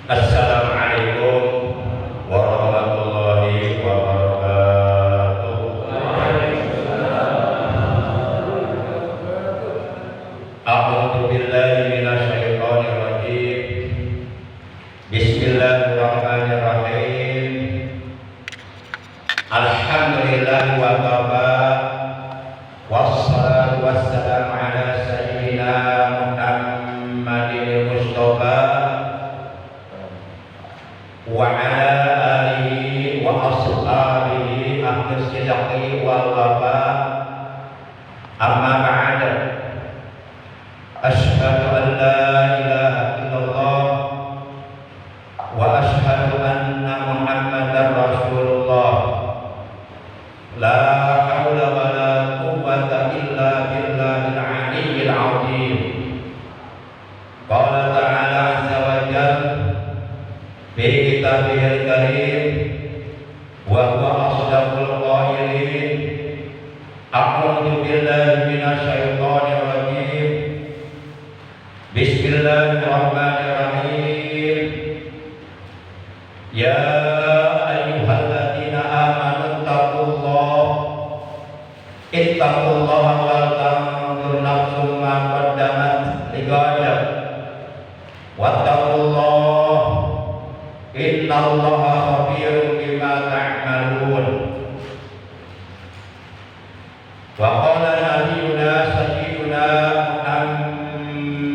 Assalamualaikum warahmatullahi wabarakatuh. A'udzu billahi minasyaitonir rajim. Bismillahirrahmanirrahim. Alhamdulillah wa kafa. Wassalatu wassalamu ala sayyidina Muhammadin Mustafa wa ala alihi wa ashabihi ahli sidqi wal wafa. Amma ba'd. Asyhadu an la ilaha illallah wa asyhadu anna Muhammadar Rasulullah. La haula wa la quwwata illa billahil aliyyil azim. Qala ta'ala azza wa jalla fi kitabihil karim wa huwa asdaqul qailin. A'udzu billahi minasyaitonir rajim. Bismillahirrahmanirrahim. Ya ayyuhalladzina amanu ittaqullaha wa tanzur nafsum ma qaddamat lighadin. Wattaqullaha innallaha khabirun bima ta'malun. Wa qala nabiyyuna sayyiduna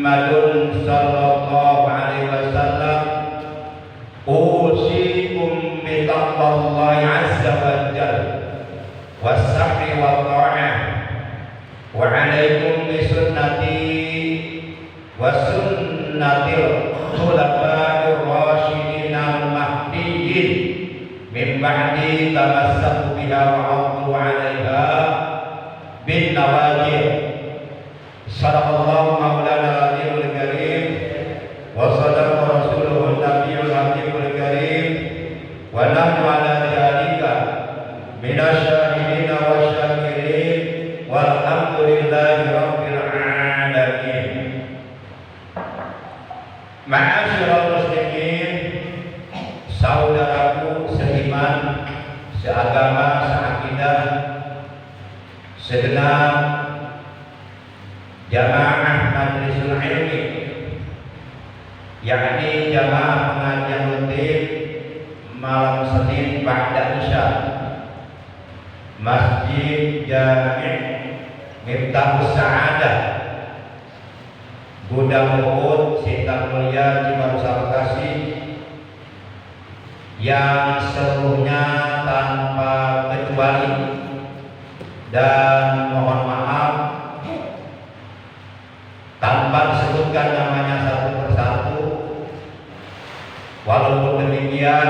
Muhammadun sallallahu alaihi wasallam, usikum bi taqwallahi azza wa jalla was-sam'i wa ta'ah wa 'alaikum bi sunnati wa sunnatil khulafa'ir rasyidin al-mahdiyyin min ba'di tamassaku biha wa 'addu 'alaiha bin nawajid. Sadaqallahu maulana al-azimul karim wa sadaqa rasuluhu nabiyul habibul karim wa nahnu ala dhalika minasyahidin wa syakirin walhamdulillahi rabbil alamin. Ma'asyiral muslimin, saudaraku seiman, seagama, seakidah, segenap jamaah majlisul ilmi, yakni jamaah pengajian rutin malam Senin ba'da Isya, Masjid Jami' Miftahus Sa'adah, Gudang Luhut, Sinta Mulia, Cibarusah, Bekasi, yang seluruhnya tanpa kecuali, dan mohon maaf tanpa disebutkan namanya satu persatu. Walaupun demikian,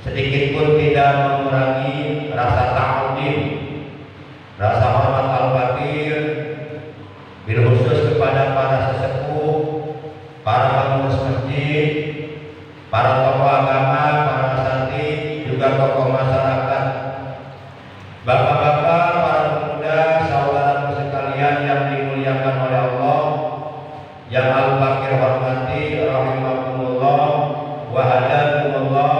sedikit pun tidak mengurangi rasa ta'zim, rasa hormat al-fakir, bil khusus kepada para sesepuh, para pengurus masjid, para tokoh agama, para santri, juga tokoh masyarakat, bapak-bapak, para pemuda, saudaraku sekalian yang dimuliakan oleh Allah, yang al-fakir hormati, rahimakumullah wa hadakumullah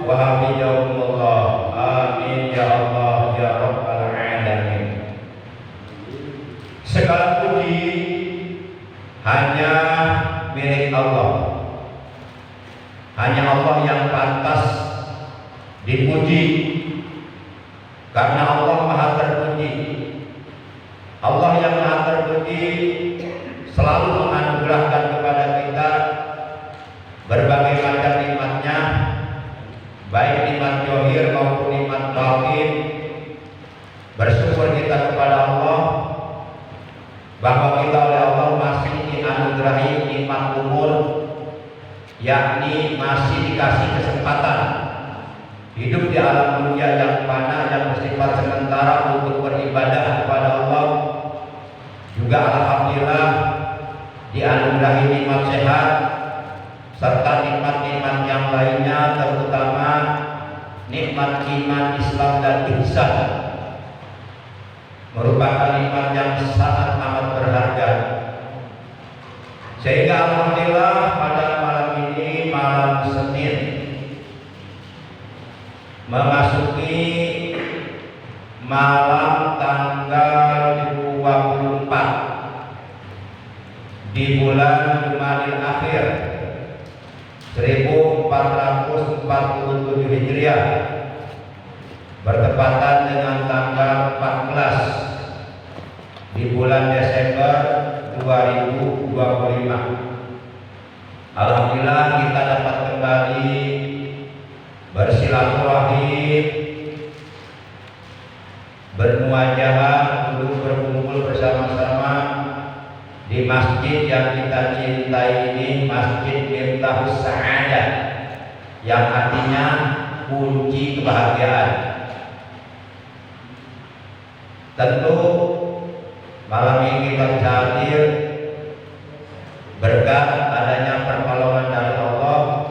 wa hafizakumullah. Amin ya Allah ya rabbal alamin. Segala puji hanya milik Allah. Hanya Allah yang pantas dipuji, karena Allah maha terpuji. Allah yang maha terpuji selalu menganugerahkan kepada kita berbagai macam nikmatnya, baik nikmat zahir maupun nikmat batin. Bersyukur kita kepada Allah bahwa kita oleh Allah masih dianugerahi nikmat umur, yakni masih dikasih kesempatan hidup di alam dunia yang fana, yang bersifat sementara, untuk beribadah kepada Allah. Juga alhamdulillah dianugerahi nikmat sehat serta nikmat-nikmat yang lainnya, terutama nikmat iman, Islam dan ihsan, merupakan nikmat yang sangat amat berharga. Sehingga alhamdulillah pada malam ini Hijriah bertepatan dengan tanggal 14 di bulan Desember 2025. Alhamdulillah kita dapat kembali bersilaturahim, bermuajahah, duduk berkumpul bersama-sama di masjid yang kita cintai ini, Masjid Miftahus Sa'adah, yang artinya kunci kebahagiaan. Tentu malam ini kita bisa hadir berkat adanya pertolongan dari Allah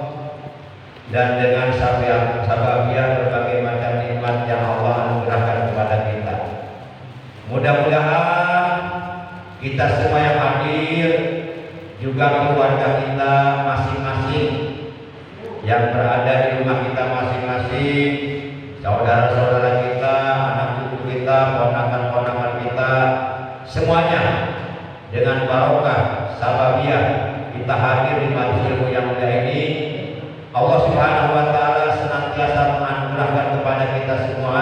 dan dengan sababiah berbagai macam nikmat yang Allah anugerahkan kepada kita. Mudah-mudahan kita semua yang hadir, juga keluarga kita masing-masing yang berada di rumah kita masing-masing, saudara-saudara kita, anak cucu kita, ponakan-ponakan kita, semuanya dengan barokah sababiah kita hadir di majelis ilmu yang mulia ini. Allah Subhanahu wa taala senantiasa menganugerahkan kepada kita semua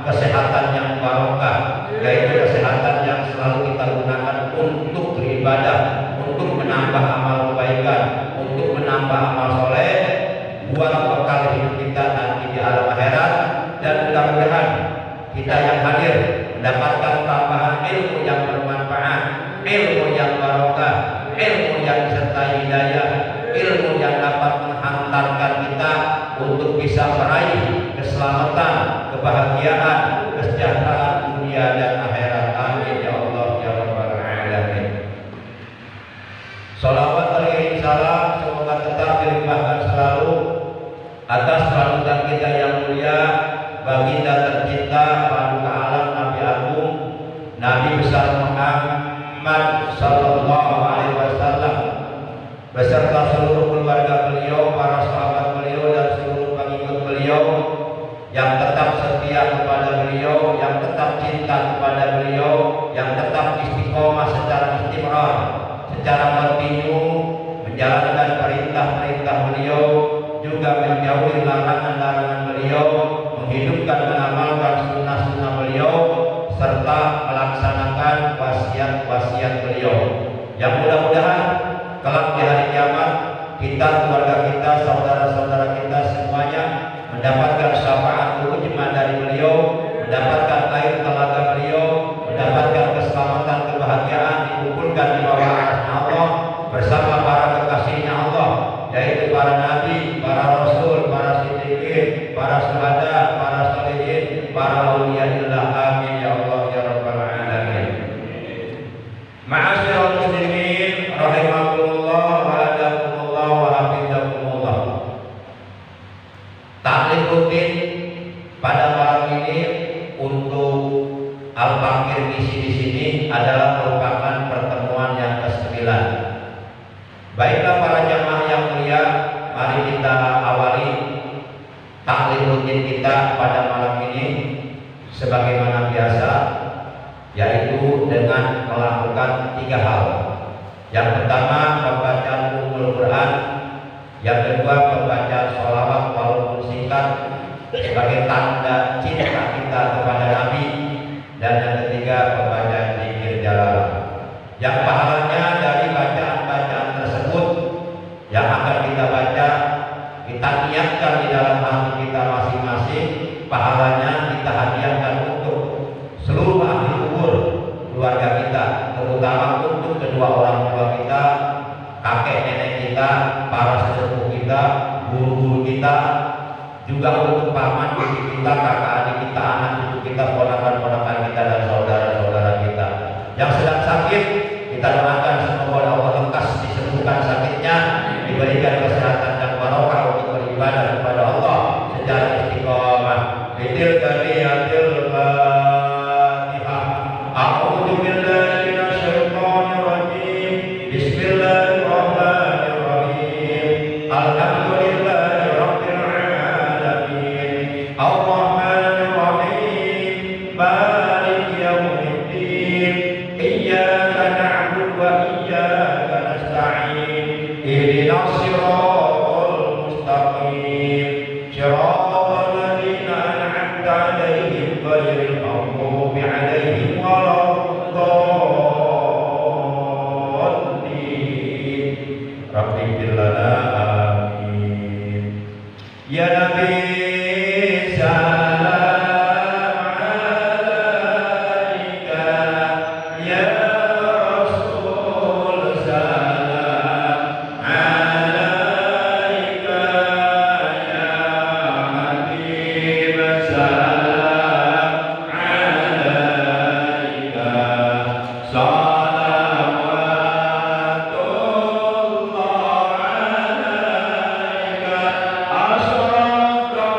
kesehatan yang barokah, yaitu kesehatan yang selalu kita gunakan untuk beribadah, untuk menambah amal kebaikan, untuk menambah amal soleh, buat bekal hidup kita nanti di alam akhirat. Dan mudah-mudahan kita yang hadir mendapatkan tambahan ilmu yang bermanfaat, ilmu yang barokah, ilmu yang disertai hidayah, ilmu yang dapat menghantarkan kita untuk bisa meraih keselamatan, kebahagiaan, kesejahteraan dunia dan akhirat. Amin ya Allah ya rabbal alamin. Sholawat alaihi salam semoga tetap dilimpahkan selalu atas panutan kita yang mulia, baginda tercinta, paduka alam, Nabi Agung, Nabi besar Muhammad sallallahu alaihi wasallam, beserta seluruh keluarga beliau, para sahabat beliau, dan seluruh pengikut beliau yang tetap setia kepada beliau, yang tetap cinta kepada beliau, yang tetap istiqomah secara istimrar, secara kontinu menjalankan perintah-perintah beliau, juga menjauhi larangan-larangan beliau, menghidupkan, mengamalkan sunnah-sunnah beliau, serta melaksanakan wasiat-wasiat beliau. Yang mudah-mudahan kelak di hari kiamat kita, keluarga kita, saudara-saudara kita semuanya mendapatkan syafaat ujma dari beliau, mendapatkan air telaga beliau, mendapatkan keselamatan, kebahagiaan, dikumpulkan di bawah arsy Allah bersama para kekasihnya Allah, yaitu para nabi, para rasul, para siddiqin, para syuhada, para sholihin, para auliyaillah. Amin ya Allah ya rabbal alamin. Ma'asyiral muslimin rahimakumullah wa hadakumullah wa hafizakumullah. Taklim rutin pada malam ini untuk Al-Fakir di sini adalah merupakan pertemuan yang ke-9. Baiklah para jamaah yang mulia, mari kita awali taklim rutin kita pada malam ini sebagaimana biasa, yaitu dengan melakukan 3 hal. Yang pertama, pembacaan Ummul Quran. Yang kedua, pembacaan sholawat walaupun singkat sebagai tanda cinta kita kepada Nabi. Dan yang ketiga, pembacaan zikir jalalah, yang pahalanya dari bacaan-bacaan tersebut yang akan kita baca, kita niatkan di dalam hati kita masing-masing, pahalanya kita hadiahkan untuk seluruh ahli kubur keluarga kita, terutama untuk kedua orang tua kita, kakek nenek kita, para sesepuh kita, guru-guru kita, juga untuk paman bibi kita, kakak adik kita, anak cucu kita, ponakan-ponakan kita, dan saudara-saudara kita yang sedang sakit. Kita doakan semoga Allah lekas disembuhkan sakitnya, diberikan kesehatan dan barokah untuk beribadah kepada Allah secara istiqomah. Bitil kaliyatil Fatihah. A'udzu billahi minasyaitonir rajim. Bismillahirrahmanirrahim. Alhamdulillahi rabbil alamin. Ar-Rahmanir Rahim. Maliki yaumiddin. Iyyaka na'budu wa iyyaka nasta'in. Ihdinas siratal mustaqim. Shiratal lana amin. Ya Nabi salam alaika, ya Rasul salam alaika, ya Habib salam alaika. Salawatullah alaika ashrafal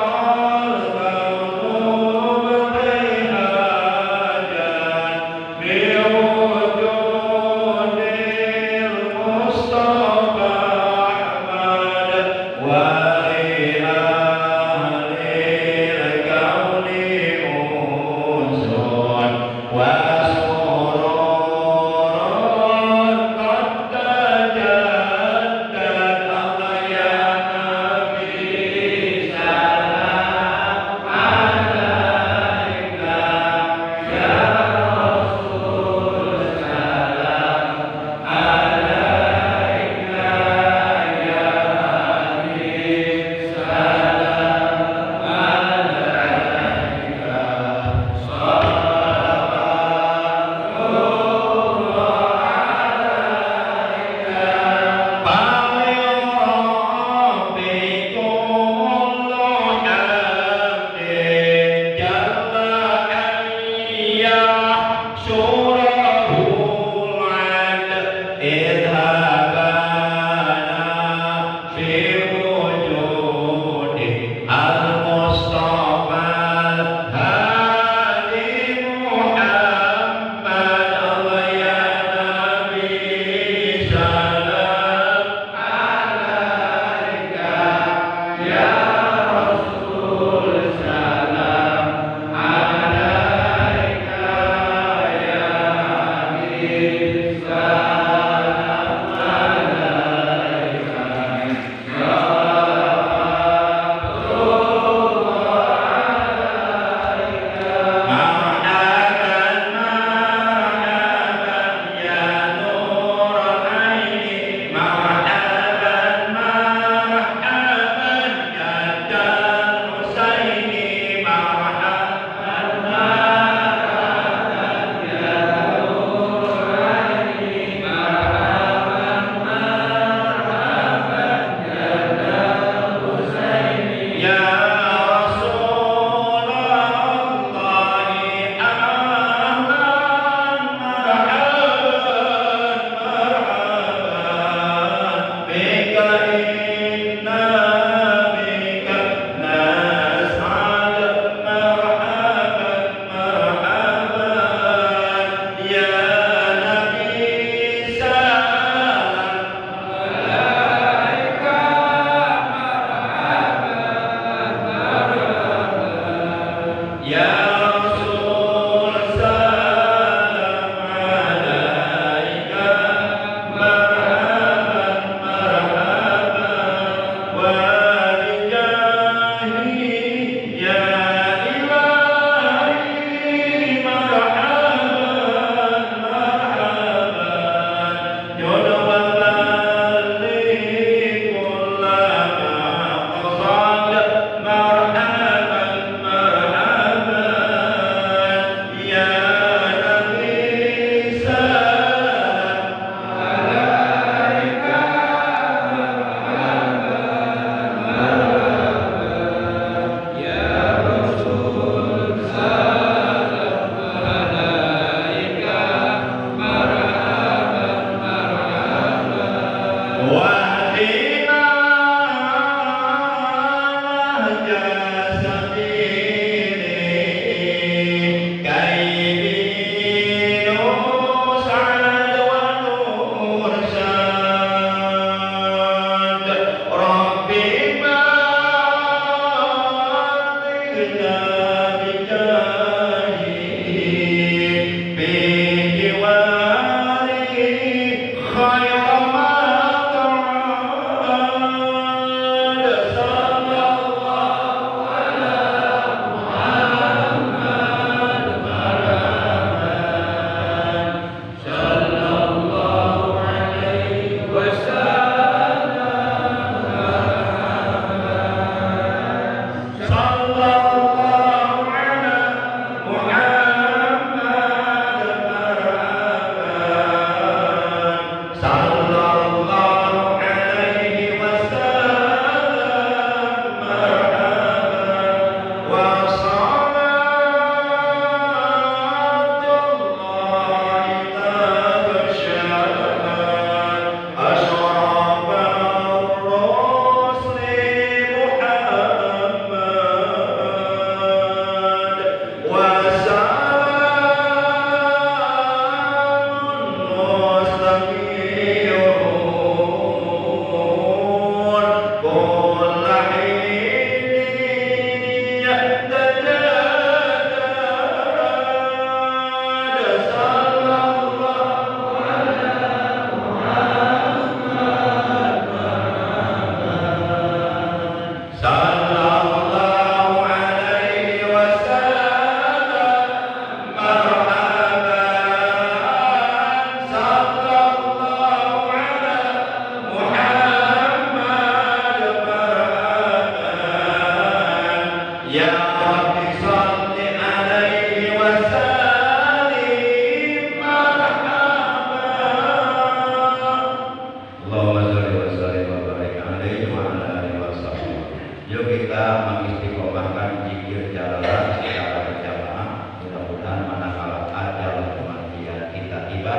kita mengistiqomahkan zikir jalalan secara berjamaah. Mudah-mudahan manakala ajal kematian kita tiba,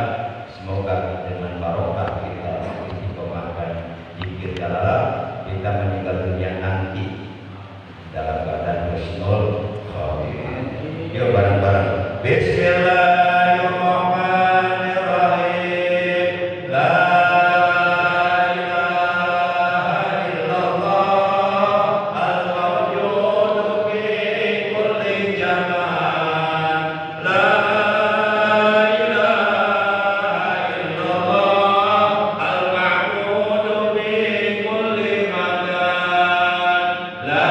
semoga dengan barokah kita mengistiqomahkan zikir jalalan, kita meninggal dunia nanti dalam keadaan husnul khotimah. Yuk bareng-bareng. Bismillahirrahmanirrahim. La ilaha illallah al-mawjudu fi kulli zaman. La ilaha illallah al-ma'budu fi kulli makan. La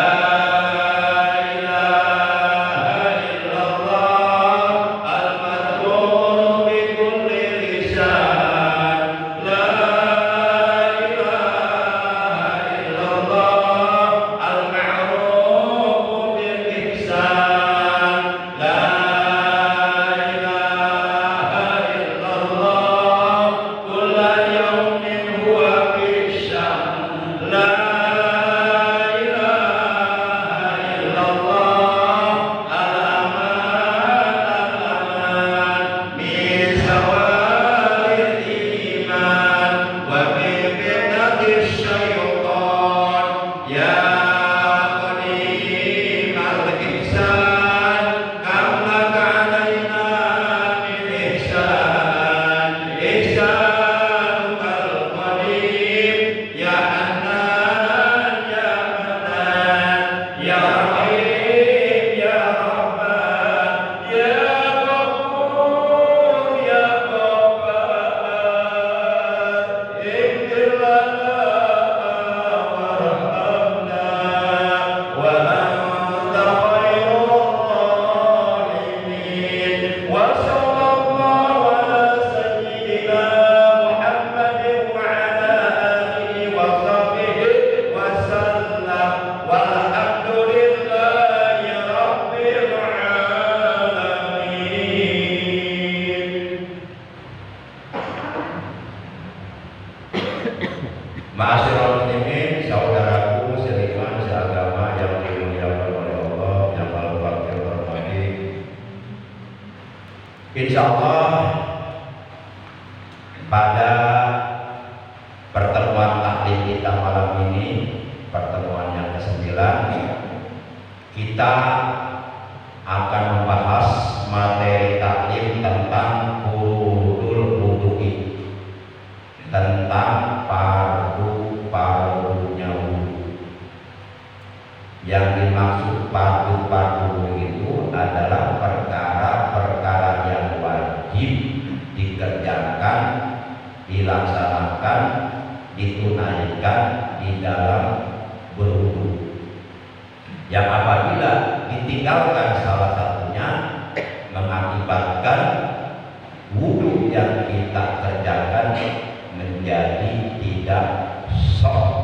Ma'asyiral muslimin, saudaraku seiman seagama yang dimuliakan oleh Allah yang paling wakil terhormati. Insyaallah pada pertemuan taklim kita malam ini, pertemuan yang ke-9, kita akan membahas materi taklim tentang furudul wudu'i, tentang pardu-pardunya wudu. Yang dimaksud pardu-pardu itu adalah perkara-perkara yang wajib dikerjakan, dilaksanakan, ditunaikan di dalam berwudu, yang apabila ditinggalkan salah satunya mengakibatkan wudu yang kita kerjakan menjadi tidak sah.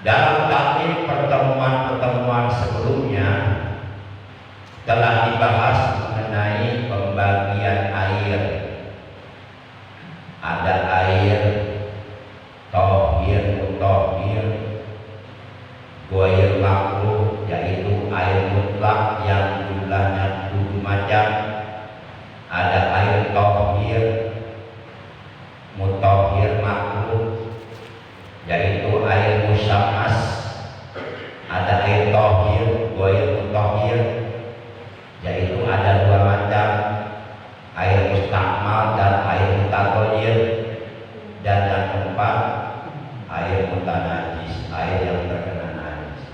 Dalam taklim pertemuan-pertemuan sebelumnya telah dibahas mengenai pembagian air. Ada air tohir, mutahhir, ghair makruh, yaitu air mutlak yang jumlahnya 7 macam. Ada air tohir, mutahhir makruh, yaitu air musyammas. Ada air tohir, ghair mutahhir, yaitu ada 2 macam, air mustakmal dan air mutaghayyir. Dan yang keempat, air mutanajis, air yang terkena najis.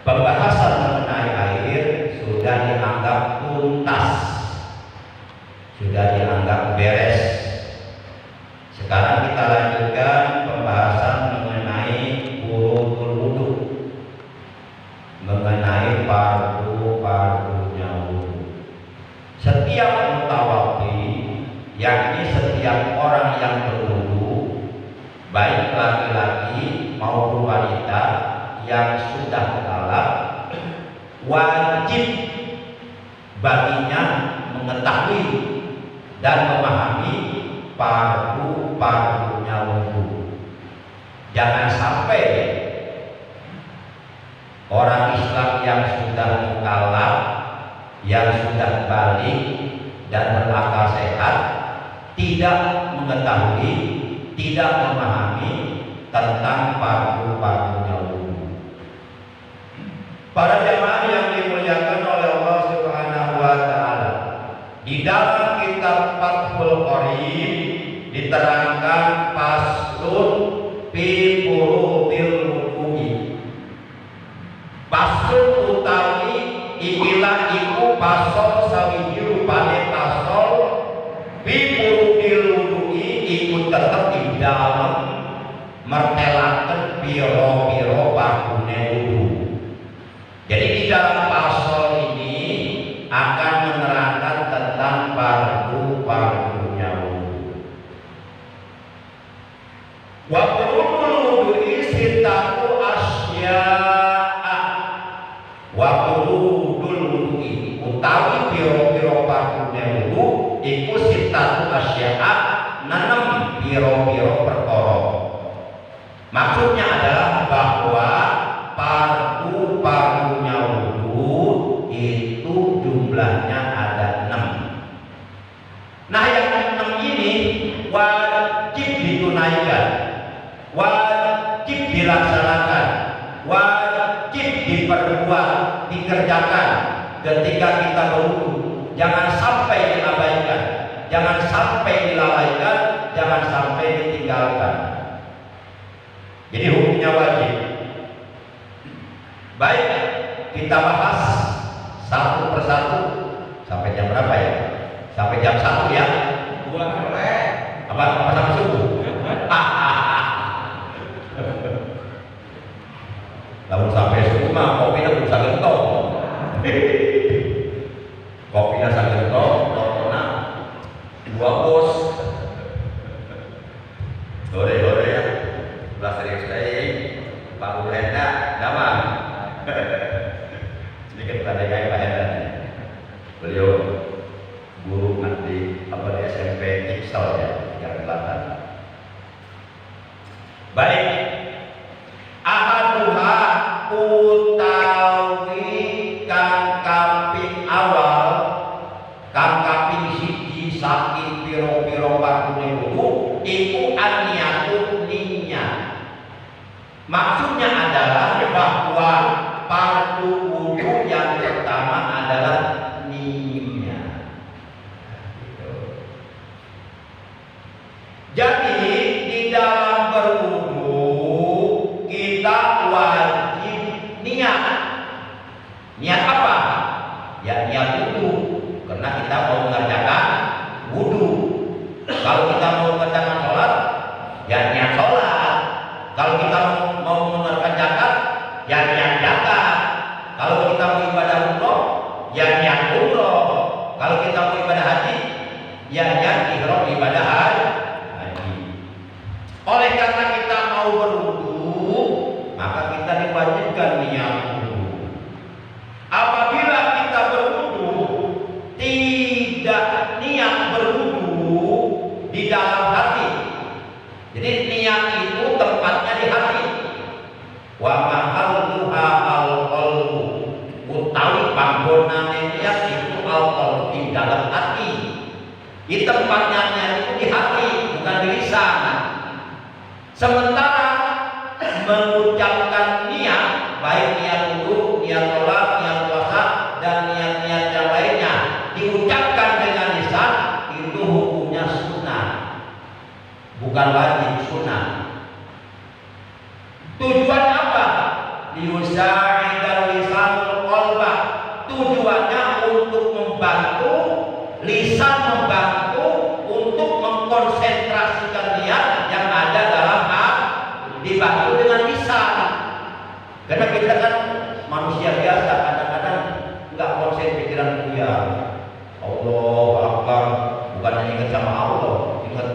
Pembahasan mengenai air sudah dianggap tuntas, sudah dianggap beres. Sekarang kita lanjutkan pembahasan mengenai furudul wudu, mengenai pardu-pardunya wudu. Setiap mutawaddi, yakni setiap orang yang berwudu, baik laki-laki maupun wanita yang sudah mukallaf, wajib baginya mengetahui dan memahami pardu-pardunya wudu. Jangan sampai orang Islam yang sudah mukallaf, yang sudah balik dan berakal sehat tidak mengetahui, tidak memahami tentang fardu-fardunya wudu. Para jamaah yang dimuliakan oleh Allah Subhanahu wa taala, di dalam kitab Fathul Qorib diterangkan faslun fi furudil wudu'i. Faslun utawi ikilah iku pasal sawiji rupane pasal fi furudil wudu'i iku tetep di dalam mertelaken piro-piro fardune wudu. Jadi di dalam pasal ini akan menerangkan tentang fardu-fardunya wudu. Wa furudul wudu'i sittatu asya'a. Wa furudul wudu'i utawi piro-piro fardune wudu iku sittatu asya'a, 6 piro-piro perkara. Maksudnya adalah bahwa fardu-fardunya wudu itu jumlahnya ada 6. Nah, yang 6 ini wajib ditunaikan, wajib dilaksanakan, wajib diperbuat, dikerjakan ketika kita berwudu. Jangan sampai diabaikan, jangan sampai dilalaikan, jangan sampai ditinggalkan. Jadi hukumnya wajib. Baik, kita bahas satu persatu. Sampai jam berapa ya? Sampai jam 1 ya? Apa sampai subuh? Lalu sampai subuh mah kopi udah bisa gentong. Kopinya sangat gentong, nontonnya 2 bos. Dore ya. Belas dari Pak Burenda, nama. Sedikit tanda kayak Pak Henda. Beliau guru nanti di SMP Iksal ya, yang Selatan. Baik, ahaduha utawi kang kaping awal, kang kaping siji saking piro-piro fardune wudu iku an-niyatu niyyah. Maksudnya adalah bahwa fardu wudu yang pertama adalah niyyah. Jadi di dalam berwudu kita wajib niat. Niat apa? Ya niat wudu, karena kita mau mengerjakan wudu. Kalau kita mau mengerjakan sholat, ya niat sholat. Kalau kita mau mengerjakan zakat, ya niat zakat. Kalau kita mau ibadah umroh, ya niat umroh. Kalau kita mau ibadah haji, ya niat ihram ibadah haji. Oleh karena kita mau berwudu, maka kita diwajibkan niat wudu. Apabila kita berwudu tidak niat berwudu di dalam hati, jadi niat itu tempatnya di hati. Wa mahalluha al-qalbu, utawi panggonane niat itu al-qalbu, di dalam hati. Di tempatnya niat itu di hati, bukan di lisan. Sementara mengucapkan niat, baik niat wudu, niat sholat, niat puasa, dan niat-niat yang lainnya diucapkan dengan lisan, itu hukumnya sunnah, bukan wajib, sunnah. Tujuannya apa? Liyusa'idal lisanul qalba. Tujuannya untuk membantu lisan, membantu untuk mengkonsentrasikan niat yang ada dalam hati, dibantu dengan lisan. Karena kita kan manusia biasa, kadang-kadang nggak konsen pikiran dia. Allah Akbar, bukan hanya ingat sama Allah, ingat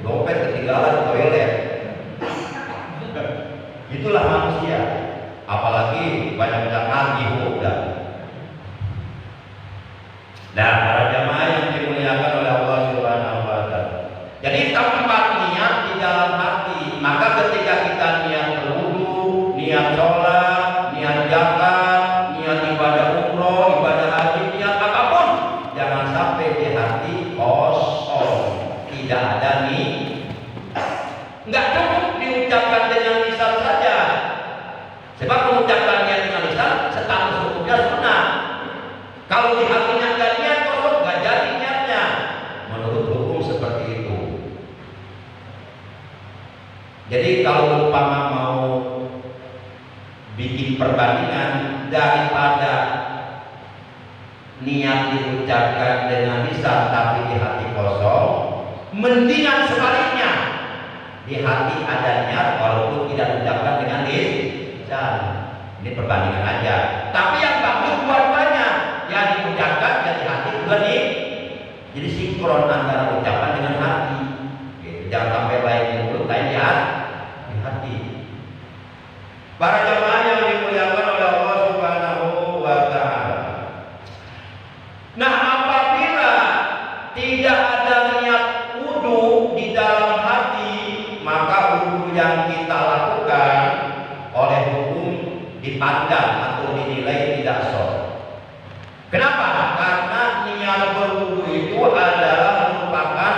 dompet ketinggalan di toilet. Itulah manusia. Apalagi banyak ngaji udah. Nah, para jamaah yang dimuliakan oleh Allah Subhanahu wa taala. Jadi tempat niat di dalam hati. Maka ketika ada nih. Nggak cukup diucapkan dengan lisan saja. Sebab mengucapkannya dengan lisan status hukumnya sunnah. Kalau di hatinya nggak niat kosong, nggak jadi niatnya. Menurut hukum seperti itu. Jadi kalau umpama mau bikin perbandingan, daripada niat diucapkan dengan lisan tapi di hati kosong, mendingan sebaliknya, di hati ada niat walaupun tidak diucapkan dengan lisan. Ini perbandingan aja. Tapi yang bagus dua-duanya, yang diucapkan dan di hati juga nih. Jadi sinkron antara ucapan dengan hati. Gitu. Jangan sampai lain di mulut, lain di hati. Para jamaah yang dimuliakan oleh Allah Subhanahu wa Ta'ala. Nah, apabila tidak ada niat wudu di dalam hati, maka wudu yang kita lakukan oleh hukum dipandang atau dinilai tidak sah. Kenapa? Karena niat berwudu itu adalah merupakan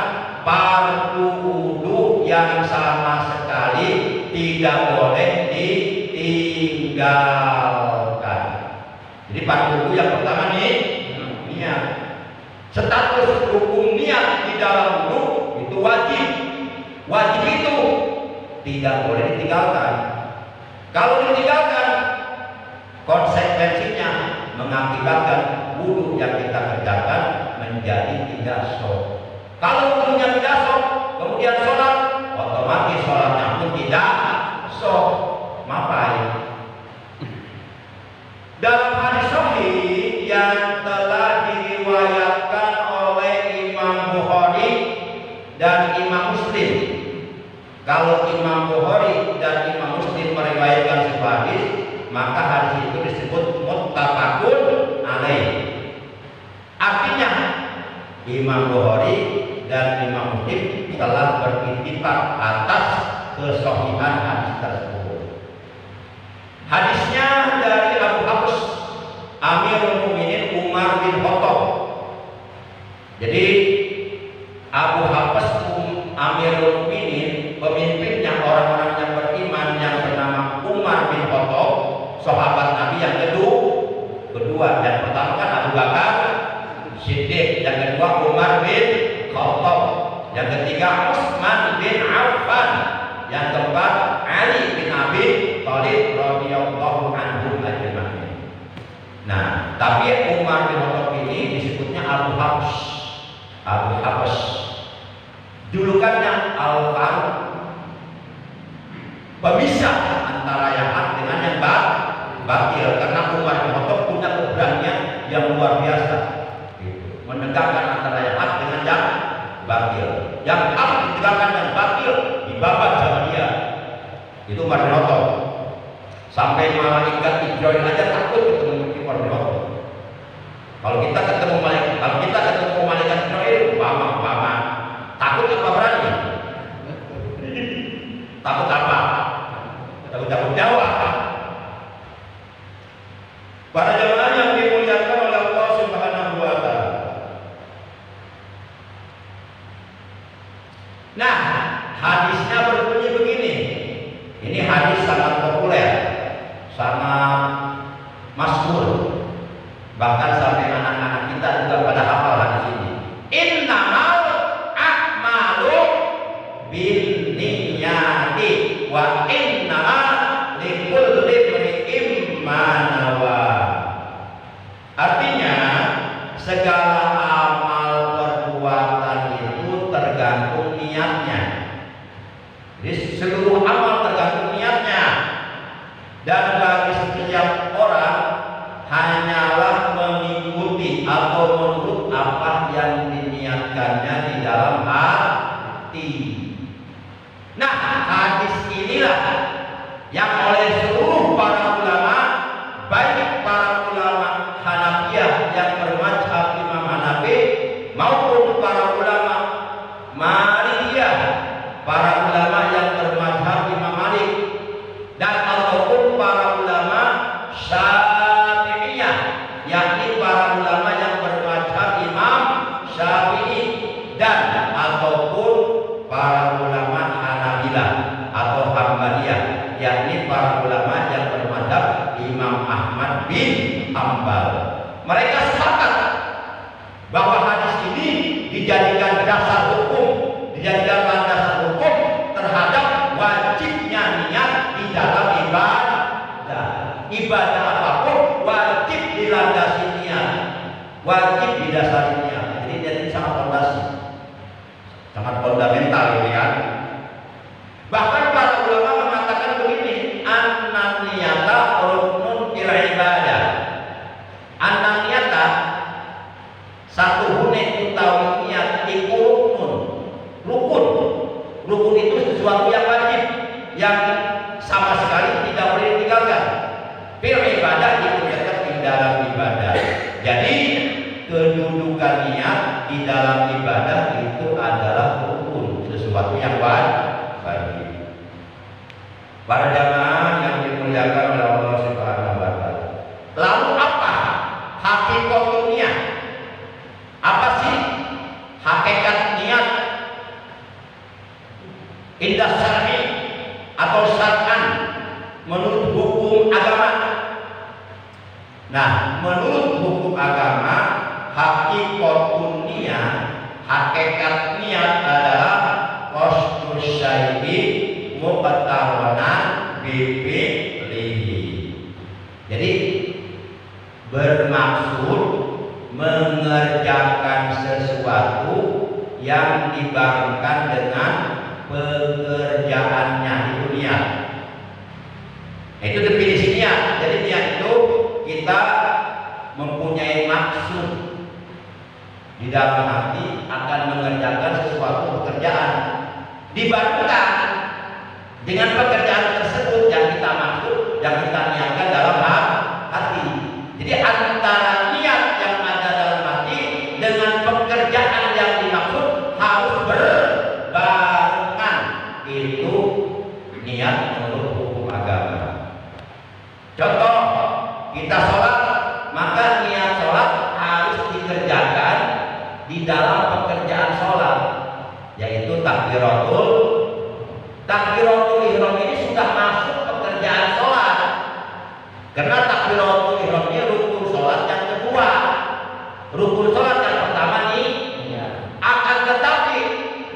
fardu wudu yang sama sekali tidak boleh ditinggalkan. Jadi fardu wudu yang pertama nih niat. Status hukum niat di dalam wudu itu wajib. Wajib itu tidak boleh ditinggalkan. Kalau ditinggalkan, konsekuensinya mengakibatkan wudu yang kita kerjakan menjadi tidak sah. Kalau wudunya tidak sah, kemudian sholat, otomatis sholatnya pun tidak sah. Mapai. Dalam hadis sahih yang telah diriwayatkan oleh Imam Bukhari dan Imam Muslim. Kalau Imam Bukhari dan Imam Muslim meriwayatkan sebuah hadis, maka hadis itu disebut muttafaqun alaih. Artinya Imam Bukhari dan Imam Muslim telah berittifaq atas kesahihan hadis tersebut. Hadisnya dari Abu Hafs Amirul Mukminin Umar bin Khattab. Jadi Abu Hafs Amirul Mukminin, pemimpinnya orang-orang yang beriman yang bernama Umar bin Khattab, sahabat Nabi yang kedua. Yang pertama kan Abu Bakar Siddiq, yang kedua Umar bin Khattab, yang ketiga Utsman bin Affan, yang keempat Ali bin Abi Thalib radhiyallahu anhu ajma'in. Nah, tapi Umar bin Khattab ini disebutnya Abu Hafs. Abu Hafs. Julukannya Al-Faruq. Pemisah antara yang hak dengan yang batil, karena Umar bin Khattab punya keberanian yang luar biasa. Gitu. Menegakkan antara yang hak dengan yang batil. Yang hak ditegakkan yang batil dibabat sama dia. Itu Umar bin Khattab. Sampai malaikat Jibril aja takut ketemu Umar bin Khattab. Kalau kita ketemu malaikat Jibril, umpama takut apa berani? Takut apa? Takut Jawa. Para jemaah yang dimuliakan oleh Allah Subhanahu wa Ta'ala. Nah, hadisnya berbunyi begini. Ini hadis sangat populer, sangat masyhur. Bahkan sampai anak-anak kita juga pada hafal hadis ini. Innamal a'malu binniyati wa innamal likulli imri'in ma nawa. Artinya segala amal perbuatan itu tergantung niatnya. Jadi seluruh amal tergantung niatnya. Dan bagi setiap orang hanyalah mengikuti atau menurut apa yang diniatkannya di dalam hati. Nah, hadis inilah yang oleh seluruh para ulama, baik para ulama Hanafiyah yang bermadzhab Imam Hanafi maupun para ulama Malikiyah, para ulama yang bermadzhab Imam Malik, dan ataupun para ulama Syafi'iyah, yakni para ulama yang bermadzhab Imam Syafi'i, dan ataupun para ulama Hanabilah atau Hambaliyah, yakni para ulama yang bermadzhab Imam Ahmad bin Hambal. Mereka sepakat bahwa hadis ini dijadikan dasar hukum, dijadikan landasan hukum terhadap wajibnya niat di dalam ibadah. Ibadah apapun wajib dilandasi niat, wajib didasari niat. Jadi sangat fondasi, sangat fundamental ini kan. Bahkan para ulama mengatakan begini, anna niyata ruknun fil ibadah. Anna niyata satu hune utawi niat iku rukun. Rukun itu sesuatu yang wajib, yang sama sekali tidak boleh ditinggalkan. Fil ibadah itu tetap di dalam ibadah. Jadi kedudukan niat di dalam ibadah itu adalah rukun, sesuatu yang wajib. Para jamaah yang dimuliakan oleh Allah Subhanahu wa taala. Lalu apa hakikatun niat? Apa sih hakikat niat? Indah syar'i atau syar'an menurut hukum agama. Nah, menurut hukum agama, hakikatun niat, hakikat niat adalah qasdus syai'i muqtaronan bifi'lihi. Jadi bermaksud mengerjakan sesuatu yang dibarengkan dengan pekerjaannya, itu niat. Itu definisi niat. Jadi niat itu kita mempunyai maksud di dalam hati akan mengerjakan sesuatu pekerjaan, dibarengkan dengan pekerjaan tersebut yang kita maksud, yang kita niatkan dalam hati. Jadi antara niat yang ada dalam hati dengan pekerjaan yang dimaksud harus berbarengan. Itu niat menurut hukum agama. Contoh, kita sholat, maka niat sholat harus dikerjakan di dalam pekerjaan sholat, yaitu takbiratul ihram. Ini sudah masuk pekerjaan sholat, karena takbiratul ihram ini rukun sholat yang kedua. Rukun sholat yang pertama nih, akan tetapi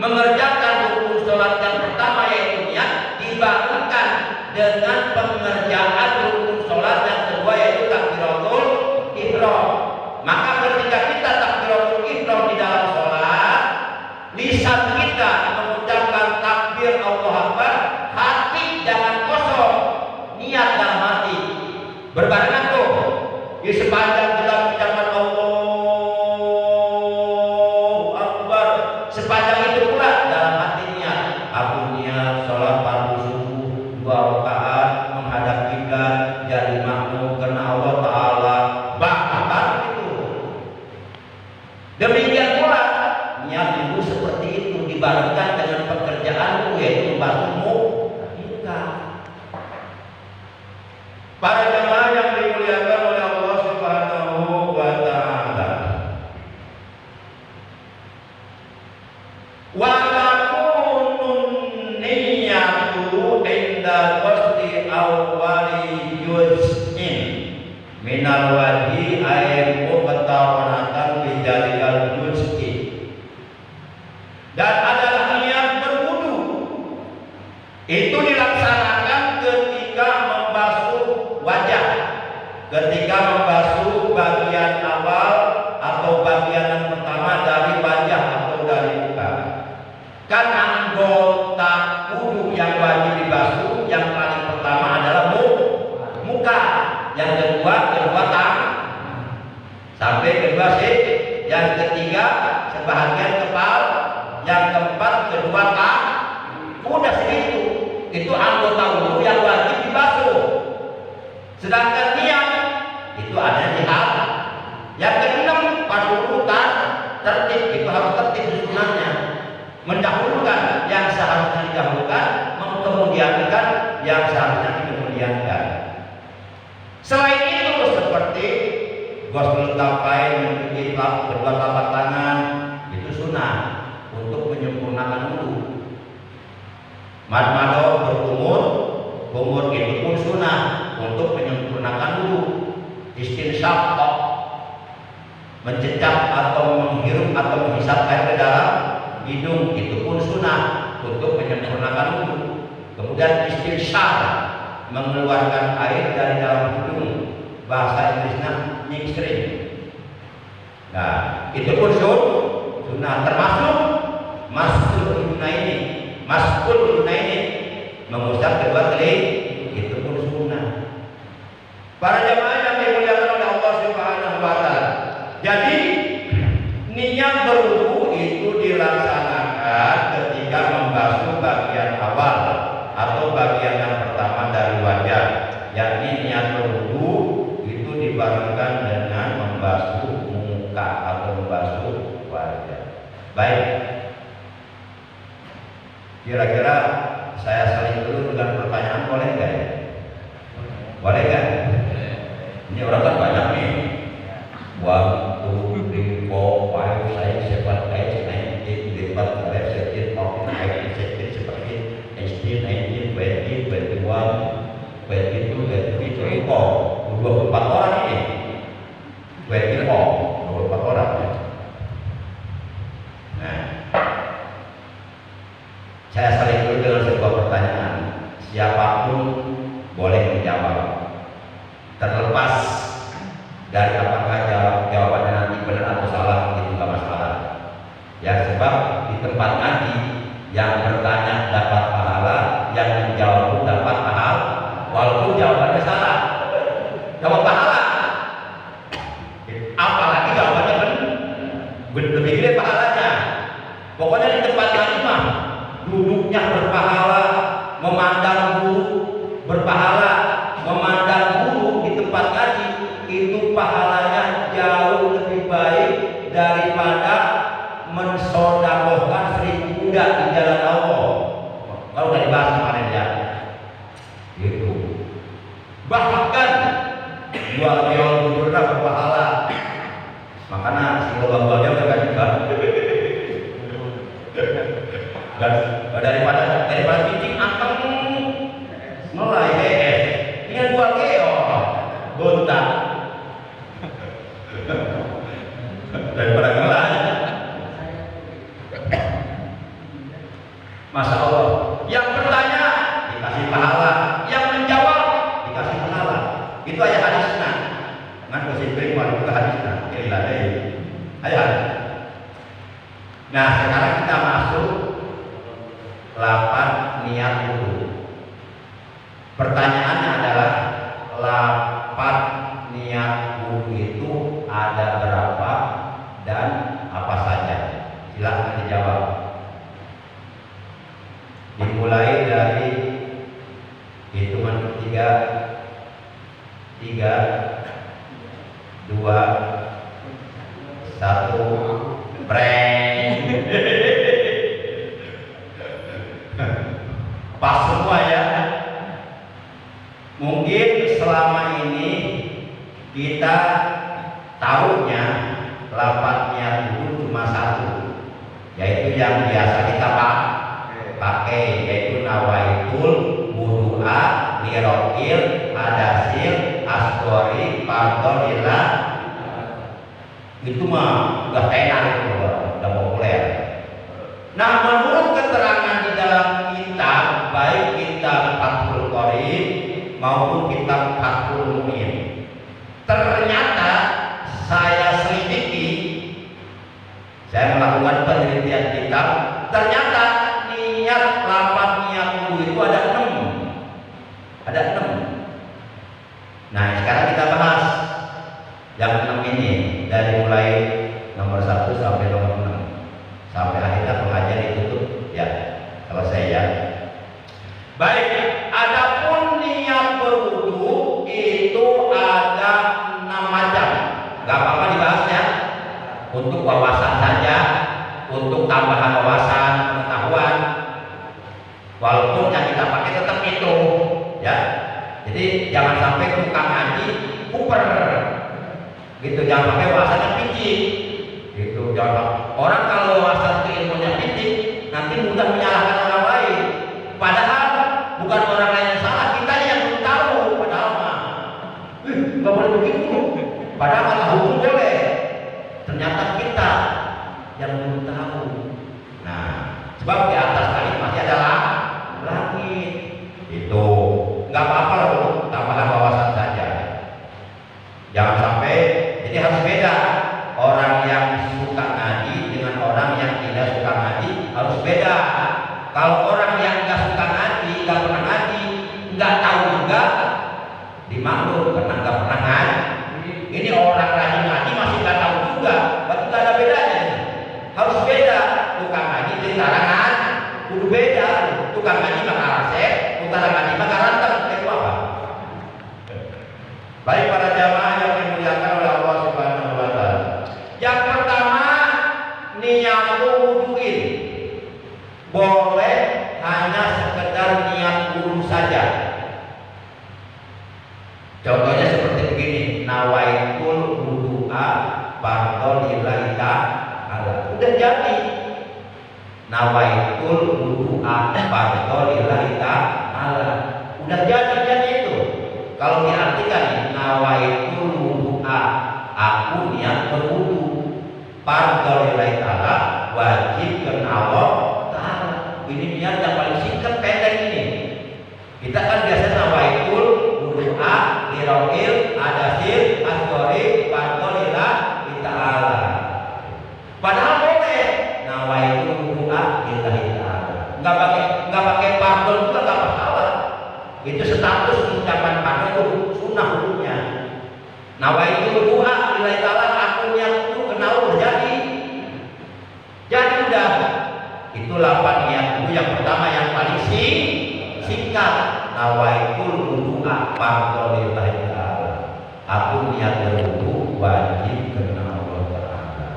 mengerjakan rukun sholat yang pertama yaitu niat dibarengkan dengan pengerjaan rukun sholat yang kedua yaitu takbiratul ihram. Maka ketika kita takbiratul ihram di dalam sholat, lisan kita mengucapkan takbir Allahu Akbar, hati jangan kosong, niat dalam hati berbarengan tuh. Di sepanjang kita mengucapkan Allahu Akbar, sepanjang itu pula dalam hati niat, aku niat sholat fardu subuh 2 rakaat menghadap kiblat jadi makmum karena Allah Ta'ala. Bahkan itu demikian pula niat itu seperti itu dibarengkan dengan pekerjaanmu yaitu membasuhmu muka. Para jamaah yang dimuliakan oleh Allah Subhanahu wa taala. Wa takunun niyatu inda qasdi awwali juz'in minal wajhi ay muqtaranatan bi jalikal juz'i. Dan adalah niat berwudu itu dilaksanakan ketika membasuh wajah, ketika membasuh bagian awal atau bagian yang pertama dari wajah atau dari muka. Karena anggota wudu yang wajib dibasuh yang paling pertama adalah muka, yang kedua tangan, sampai kedua sih, yang ketiga sebahagian kepala, yang keempat kedua kaki. Udah segitu. Itu anggota wudu yang wajib dibasuh. Sedangkan niat itu ada di hati. Yang keenam pada urutan tertib, itu harus tertib susunannya. Mendahulukan yang seharusnya didahulukan, mengemudiankan yang seharusnya dikemudiankan. Selain itu seperti ghuslul kafain, mencuci kedua telapak tangan, itu sunnah untuk menyempurnakan wudu. Madmado berkumur, kumur itu pun sunnah untuk menyempurnakan wudu. Istinsyaq mencecap atau menghirup atau menghisap air ke dalam hidung itu pun sunnah untuk menyempurnakan wudu. Kemudian istinsyaq mengeluarkan air dari dalam hidung, bahasa Inggrisnya nyingstring. Nah, itu pun sunnah, termasuk maskul ini mengusap kedua telinga, itu pun sunnah. Para jamaah yang dimuliakan oleh Allah Subhanahu wa taala. Jadi niat berwudu itu dilaksanakan ketika membasuh bagian awal atau bagian yang pertama dari wajah. Yakni niat berwudu itu dibarengkan dengan membasuh muka atau membasuh wajah. Baik. Kira-kira saya saling dulu dengan pertanyaan, boleh nggak ya? Boleh nggak? Ini orang kan banyak nih. 1, 2, 3, 4, 5, 6, 7, 8, 9, 10, 11, 12, 13, 14, 15, 16, 17, 18, 19, 20, 21, 22, 23, 24. 24 orang ini. 24 orang. Nah, saya saling dulu dengan sebuah pertanyaan. Siapapun boleh menjawab, terlepas dari apakah jawabannya nanti benar atau salah, itu nggak masalah. Ya, sebab di tempat ngaji yang bertanya dapat pahala, yang menjawab pun dapat pahala, walaupun jawabannya salah, dapat pahala. Apalagi jawabannya lebih gede pahalanya. Pokoknya di tempat ngaji mah duduknya berpahala, memandang guru berpahala, memandang guru di tempat ngaji itu pahalanya jauh lebih baik daripada mensodakohkan 1000 budak di jalan Allah. Kalau udah dibahas kemarin ya, gitu. Bahkan jual bubur berpahala. Makanya si lobang-lobangnya udah gak juga. Dan daripada cicing anteng mulai BS ini gua keo gontak daripada ngelak. Masya Allah, yang bertanya dikasih pahala, yang menjawab dikasih pahala. Itu ayat hadisnya. Ngan positif walau ke hadisnya. Ayat. Nah, sekarang kita masuk lapan niat wudu. Pertanyaannya adalah lapan niat wudu itu ada berapa dan apa saja? Silakan dijawab. Dimulai dari hitungan ketiga, 3, 2, 1, breng. Pas semua ya. Mungkin selama ini kita tahunya lapatnya itu cuma satu, yaitu yang biasa kita pakai, yaitu nawaitul wudu'a lirokil hadasil asgori fardolillah. Itu mah udah tenar, udah populer. Nah, menurut keterangan di dalam kitab, baik kitab Fathul Qorib maupun kitab Fathul Mu'in, ternyata saya selidiki, saya melakukan penelitian kitab, ternyata lapan niat wudu itu ada 6. Ada 6. Nah, sekarang kita bahas yang 6 ini, dari mulai nomor 1 sampai nomor 6, sampai akhirnya pengajian ditutup ya, selesai ya. Baik, adapun niat berwudu itu ada 6 macam. Gak apa-apa dibahasnya, untuk wawasan saja, untuk tambahan wawasan pengetahuan. Walaupun yang kita pakai tetap itu ya. Jadi jangan sampai tukang ngaji kuper gitu, jangan pakai wawasannya picik gitu. Jangan, orang kalau wawasan ilmunya picik nanti mudah menyalahkan orang lain. Padahal Padahal kata hukum boleh. Ternyata kita yang belum tahu. Nah, sebab di atas langit masih ada langit. Itu nggak apa-apa lah, tambahan wawasan saja. Jangan sampai, jadi harus beda. Orang yang suka ngaji dengan orang yang tidak suka ngaji harus beda. Kalau orang yang nggak suka ngaji, nggak pernah ngaji, nggak tahu juga, dimaklum karena nggak pernah ngaji. Ini orang rajin ngaji masih nggak tahu juga, berarti nggak ada bedanya. Harus beda. Tukang ngaji tentara ngaji, kudu beda. Tukang ngaji maka resep, tentara ngaji maka ranteng. Itu apa? Baik para jamaah yang dimuliakan oleh Allah Subhanahu wa Ta'ala. Yang pertama, niat wuduin. Boleh hanya sekedar niat wudu saja. Contohnya seperti begini, nawaitul wudu'a fardhu lillahi ta'ala. Udah jadi. Nawaitul wudu'a fardhu lillahi ta'ala. Udah jadi itu. Kalau diartikan nawaitul wudu'a, aku niat berwudu. Fardhu lillahi ta'ala, wajib karena Allah Ta'ala. Ini niat yang paling singkat pendek ini. Kita kan biasa nawaitul wudu'a lirauil adasil asgori fardhu lillahi ta'ala. Padahal boleh nawaitul wudu'a lillahi ta'ala. Enggak pakai fardhu juga enggak masalah. Itu status ucapan fardhu itu sunnah hukumnya. Nawaitul wudu'a lillahi ta'ala, aku niat itu kenal terjadi. Jadi udah. Itu 8 niat dulu. Yang pertama yang paling singkat, nawaitul wudu'a fardhu lillahi ta'ala. Aku niat berwudu wajib karena Allah Ta'ala.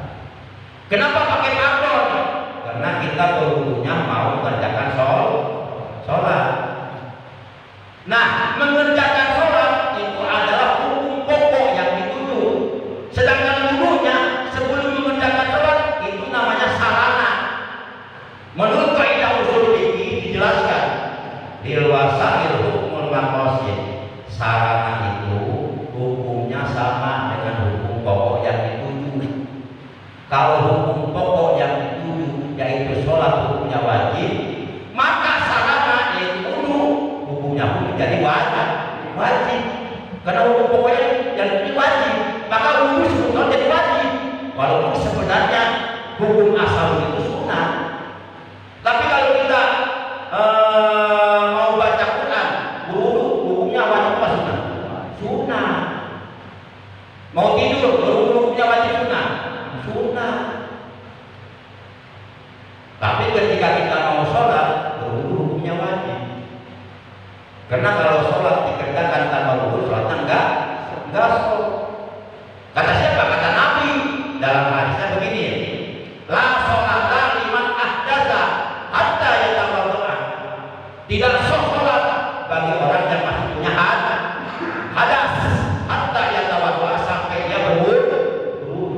Kenapa pakai fardhu? Karena kita berwudunya mau mengerjakan sholat. Nah, mengerjakan sholat itu adalah hukum pokok yang dituju. Sedangkan wudunya sebelum mengerjakan sholat itu namanya sarana. Menurut kaidah usul fikih dijelaskan lil wasail hukmul maqasid. Sarana itu hukumnya sama dengan hukum pokok yang dituju. Kalau hukum pokok yang dituju yaitu sholat hukumnya wajib, maka sarana yaitu wudu hukumnya pun menjadi wajib. Karena hukum pokoknya yang dituju wajib, maka wudu sebetulnya jadi wajib. Walaupun sebenarnya hukum asal itu sunnah. Tapi kalau kita mau baca Quran, berwudu hukumnya wajib apa sunnah? Sunnah. Mau tidur, berwudu hukumnya wajib sunnah? Sunnah. Tapi ketika kita mau sholat, berwudu hukumnya wajib. Karena kalau sholat dikerjakan tanpa wudu, sholatnya enggak sah. Kata siapa? Kata Nabi dalam hadisnya begini, la sholata liman ahdatsa hatta yatawadda. Tidak sah sholat bagi orang yang masih punya hadas hatta yatawadda, sampai dia berwudu.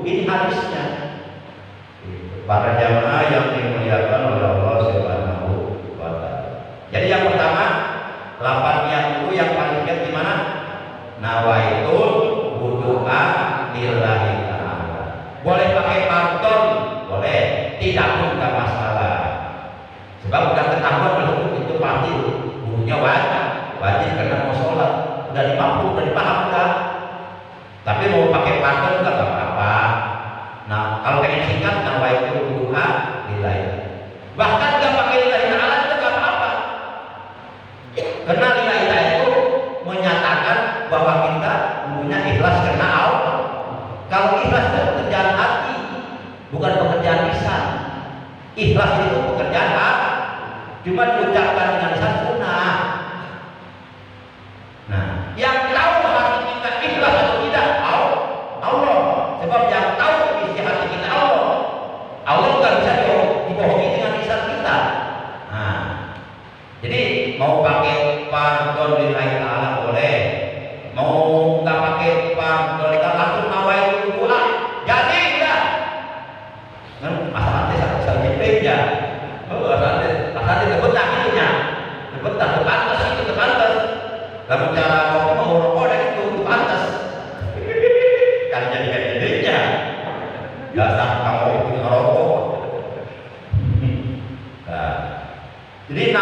Ini hadisnya. Para jamaah yang dimuliakan oleh Allah Subhanahu wa Ta'ala. Jadi yang pertama, 8 niat dulu. Yang paling singkat gimana? Nawaitul wudu'a lillahi ta'ala. Boleh pakai pardon, boleh, tidak pun enggak masalah. Sebab udah ketahuan kalau itu pasti wudunya wajib karena mau sholat. Udah dipaham, udah. Tapi mau pakai pardon enggak apa-apa. Nah, kalau pengen singkat, nawaitul wudu'a lillahi. Bahkan enggak pakai lillahi ta'ala juga enggak apa-apa. Karena lillahi ta'ala itu menyatakan bahwa kita punya ikhlas karena Allah. Kalau ikhlas itu pekerjaan hati, bukan pekerjaan lisan. Ikhlas itu pekerjaan hati. Cuma diucapkan dengan lisan sunnah. Nah, yang tahu hati kita ikhlas atau tidak Allah. Sebab yang tahu isi hati kita Allah. Allah nggak bisa dibohongi dengan lisan kita. Nah, jadi mau pakai fardhu lillahi ta'ala boleh, mau nggak pakai fardhu lillahi ta'ala langsung nawaitul wudu'a jadi udah. Kan asal saya ya. Asal terbetah itunya, terpantas itu terpantas. Lalu cara mau rokok dan itu terpantas. Kan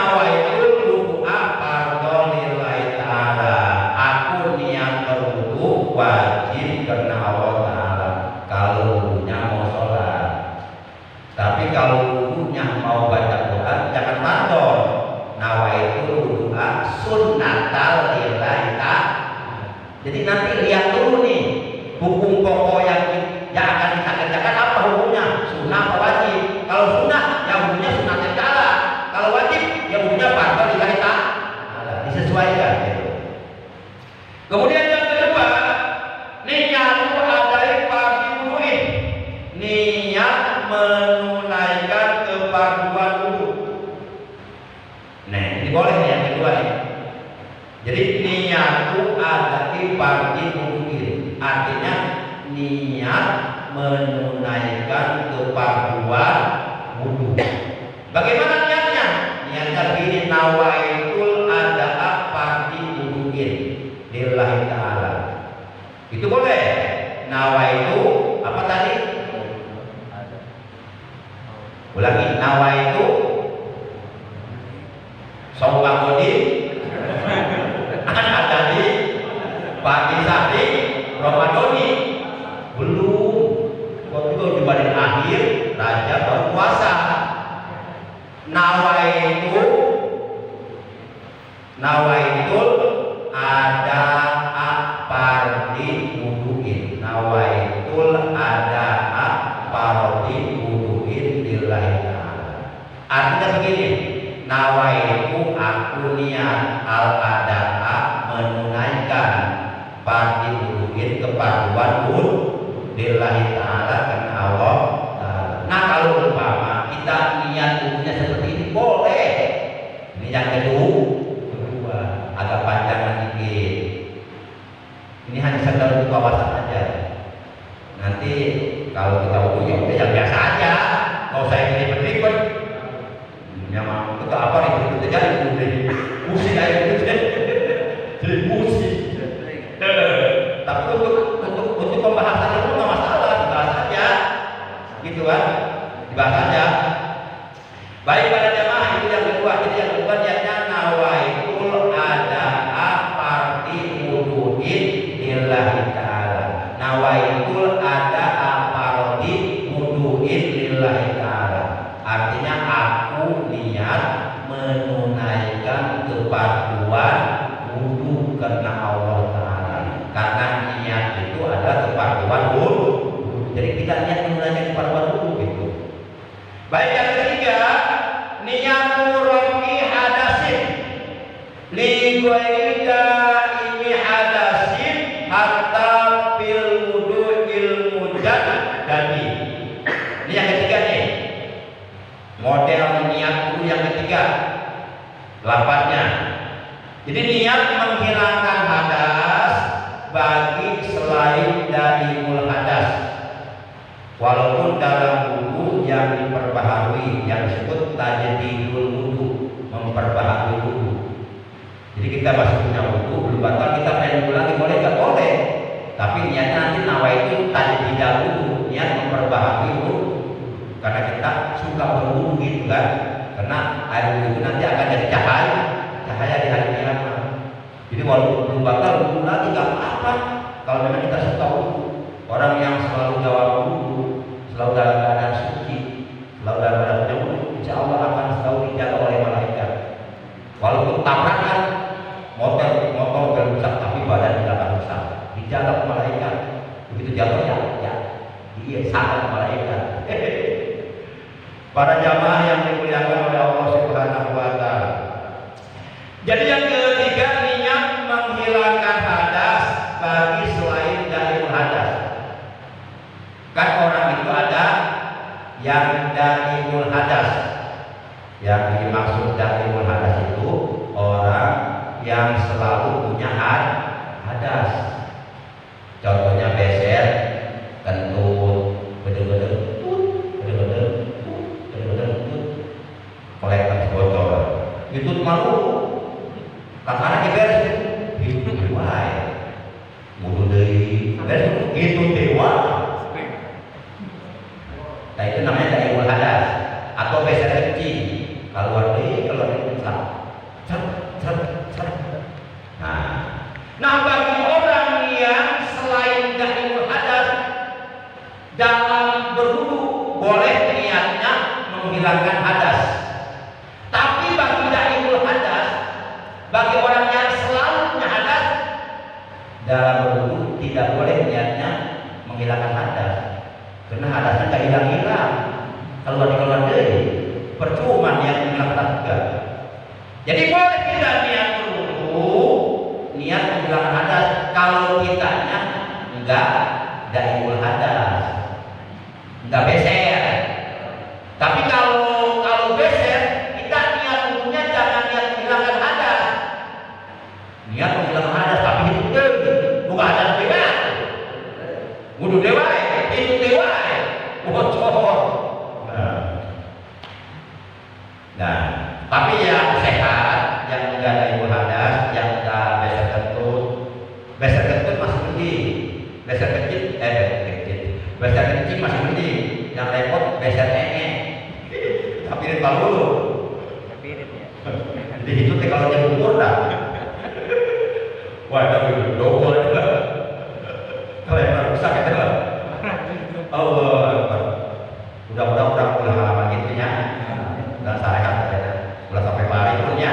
nawaitul wudu'a fardhu lillahi ta'ala. Aku niat berwudu wajib karena Allah Ta'ala. Kalau wudunya mau sholat. Tapi kalau wudunya mau baca Quran jangan fardhu. Nawaitul wudu'a sunnatal lillahi ta'ala. Jadi nanti lihat dulu nih hukum pokok yang akan kita kerjakan apa hukumnya, sunnah apa wajib. Kalau sunnah ya hukumnya sunnah ta'ala, kalau wajib ya hukumnya fardhu lillahi ta'ala, disesuaikan gitu. Kemudian yang kedua, niat adai pagi wudu'in, niat menunaikan kefarduan wudu. Nah ini boleh yang kedua nih. Jadi niatu adai pagi wudu'in, artinya niat menunaikan kefarduan wudu. Bagaimana niatnya? Niatnya begini, nawaitul ada'a fardhi wudu'in lillahi ta'ala. Itu boleh. Nawaitu apa tadi? Ulangi, nawaitu sawabodi anak tadi pagi sahri Ramadhani belum, waktu itu di badan akhir raja berpuasa. Nawaitul ada fardhi wudu'in, nawaitul ada fardhi wudu'in lillahi ta'ala. Artinya begini, nawaitu aku niat al-ada'a menunaikan fardhi wudu'in kefarduan wudu lillahi ta'ala karena Allah ta'ala. Nah kalau umpama kita niat wudunya seperti ini boleh. Ini yang kedua, agak panjangan dikit. Ini hanya sekedar untuk wawasan aja. Nanti kalau kita wudu ya udah yang biasa aja, nggak usah ribet-ribet. Memang itu apa ribet-ribet aja, pusing aja gitu, jadi pusing. Tapi untuk pembahasan itu nggak masalah, dibahas aja, gitu kan? Dibahas aja. Baik pada jamaah itu yang kedua. Jadi yang kedua niatnya nawaitul ada'a fardhi wudu'in lillahi ta'ala. Nawaitul ada'a fardhi wudu'in lillahi ta'ala. Artinya aku niat menunaikan kefarduan wudu karena Allah Ta'ala. Karena niat itu adalah kefarduan wudu. Jadi kita niat menunaikan kefarduan wudu gitu. Baik yang ketiga, niatu rafi hadasin li ghairika ini hadasin hatta fil wudu'il mujaddadi. Ini yang ketiga nih. Model niat dulu yang ketiga. Lapatnya. Jadi niat menghilangkan hadas bagi selain dari mul hadas. Walaupun dalam wudu yang diperbaharui yang disebut tajdidul wudu, memperbaharui wudu. Jadi kita masih punya wudu belum batal, kita pengen wudu lagi boleh nggak? Boleh. Tapi niatnya nanti nawaitu tajdidul wudu, niat memperbaharui wudu. Karena kita suka berwudu gitu kan. Karena air wudu nanti akan jadi cahaya di hari kiamat. Jadi walaupun belum batal wudu lagi nggak apa-apa. Kalau memang kita suka wudu. Orang yang selalu jawab wudu, selalu dalam keadaan suci, selalu dalam keadaan wudu, insya Allah akan selalu dijaga oleh malaikat. Walaupun tabrakan motor rusak, tapi badan tidak akan rusak, dijaga oleh malaikat. Begitu jatuh ya, dia sangat malaikat. Para jamaah yang dimuliakan oleh Allah Subhanahu wa Ta'ala. Jadi yang ketiga, niat menghilangkan hadas bagi selain dari hadas. Kan orang itu ada yang daimul hadas. Yang dimaksud daimul hadas itu orang yang selalu punya hadas. Contohnya beser, kentut, bedeng-bedeng, kolektor bocor. Itu malu. Karena beres itu diwai. Mudu deui, beres itu dewa. Nah itu namanya daimul hadas atau beser kencing. Kalau ada dalam berwudu tidak boleh niatnya menghilangkan hadas, karena hadasnya nggak hilang-hilang. Keluar dari percuma niat menghilangkan hadas. Jadi boleh kita niat berwudu, niat menghilangkan hadas kalau kitanya enggak daimul hadas, enggak beser. Tapi kalau beser, kita niat wudunya jangan niat menghilangkan hadas. Niat menghilangkan hadas tapi itu bukan hadas dewa. Wudu dewa, itu dewa. Bocor. Nah, tapi yang sehat, yang enggak daimul hadas, yang enggak beser kentut masih mending. Beser kecil masih mending. Yang repot beser nenge. Tapi ini kalau dulu. Jadi itu kalau dia umur dah. Wah, tapi double. Kalau yang rusak itu lah. Allah Akbar. Udah halaman gitu ya. Dan syariat katanya. Udah sampai mari punya.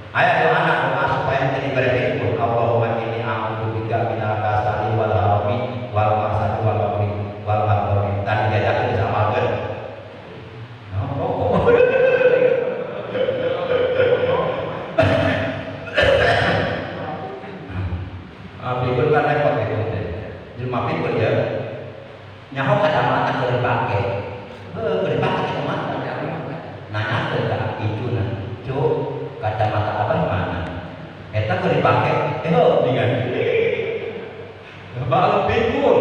Ayat doa anak doa supaya menjadi berhikmah. Allahumma inni a'udzubika minal kasali wal harami wal marsadi wal maghrib wal maghrib. Tadi dia jatuh bisa mager. Pikir kan repot itu. Jelma pikir ya. Nyaho kacamata boleh dipakai. Boleh dipakai kacamata. Nanya ke itu nah. Cuk, kacamata apa mana? Eta boleh dipakai. Diganti. Baru pikir.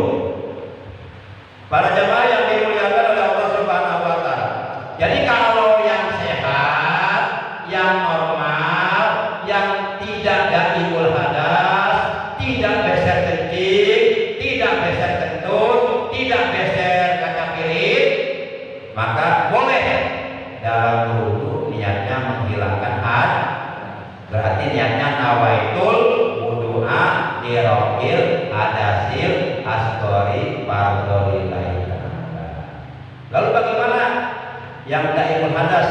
Para jamaah yang dimuliakan oleh Allah Subhanahu wa taala. Jadi kalau yang sehat, yang normal, yang tidak daimul hadas, tidak beser kencing, tidak beser kentut, tidak beser kaca piring, maka boleh dalam wudu niatnya menghilangkan hadas. Berarti niatnya nawaitul wudu'a dirokil adasil asgori fardholillahi. Lalu bagaimana yang daimul hadas?